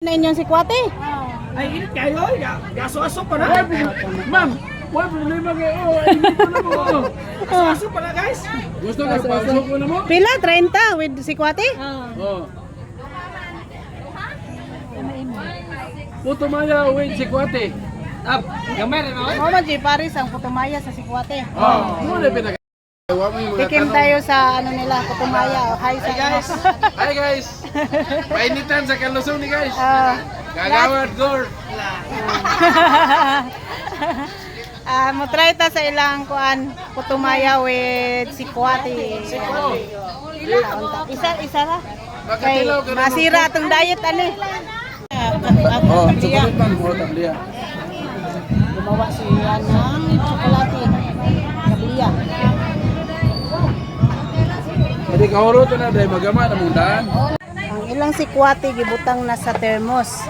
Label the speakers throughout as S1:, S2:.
S1: na inyong si Kwate.
S2: Ay, init kayo. Gaso-aso pa na. Ma'am, wala problema kayo. Init pa na mo. Gaso-aso pa na, guys. Gusto ka, pasok ko na mo?
S1: Pila? 30 with si Kwate?
S2: Oo. Puto Maya, wait, si Kwate. Up, gamay rin ako.
S1: Mama G, Paris ang Putumaya sa si Kwate.
S2: Oo, muna pinag-
S1: Tikim tayo sa ano nila, Putumaya. Hi sa
S2: guys. Hi guys. Painitan sa Kalusong ni guys. Gagawad Gord.
S1: Mo-try ta sa ilang kuan, Putumaya with si Kwate. Isa ra. Kay masira atong diet ani.
S2: Oh, chocolate man mo tabliya.
S1: Gumawa siya ng chocolate. Tabliya.
S2: Pwede kahuro ito na dahil magama na mong daan.
S1: Ang ilang si Kwate gibutang na sa thermos.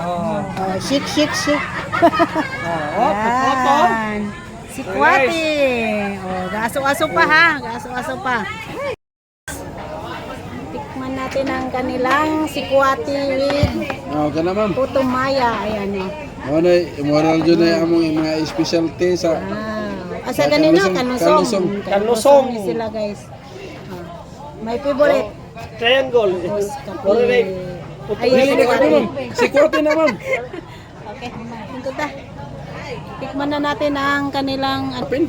S1: Shik. Yan. Si Kwate. Gaso-aso pa ha. Gaso-aso pa. Tikman natin ang kanilang si Kwate with
S2: Okay na ma'am.
S1: Putumaya. Ayan o.
S2: Ano, moral dyan na among mga specialty sa
S1: Asa ganino? Kanusong.
S2: Kanusong.
S1: Sila guys. My favorite.
S2: Triangle.
S1: Kape.
S2: Dili na kami ma'am. Si Kwate na ma'am.
S1: Okay. Ito ta. Tikman na natin ang kanilang
S2: Apin?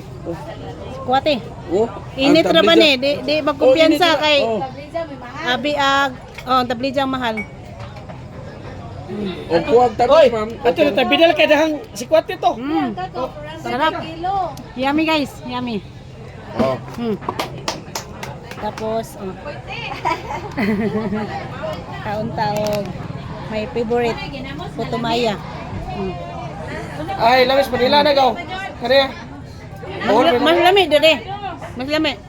S1: Kwate.
S2: Oh.
S1: Init ra ba ni? Di magkumpiyansa
S2: init na.
S1: kay
S2: Oh.
S1: Abiag. Tablijang mahal.
S2: O kuwag tabi ma'am.
S3: Ato na binal kay dahang si Kwate to.
S1: Sarap. Yummy guys. Yummy.
S2: Oh.
S1: Tapos, taon-taon. My favorite. Putumaya.
S3: Ay, lamis Manila na gaw. Kaniya.
S1: Mas lami dire. Mas lami.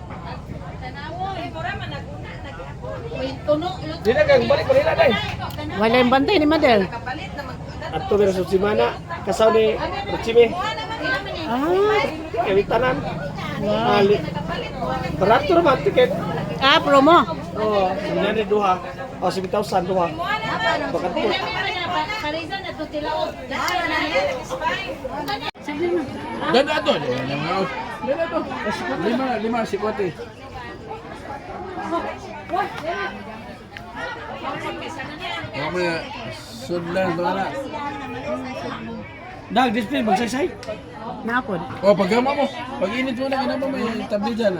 S3: Di na kang balik Manila dai.
S1: Wala yung bantay ni Madel.
S3: Ato pero sa simana kasaw ni Rochime. Kawitanan. Ali. Barato naman tiket.
S1: Promo.
S3: Oh, sebenarnya duha. Oh, 7,000 duha. Bakat po.
S2: Dada to. Dada to. Lima si Kwate. Mamaya sudlan to ana.
S3: Dag display magsaysay.
S1: Nakod.
S2: Oh, pagama mo. Pag init mo na kinamo may tabli dyan.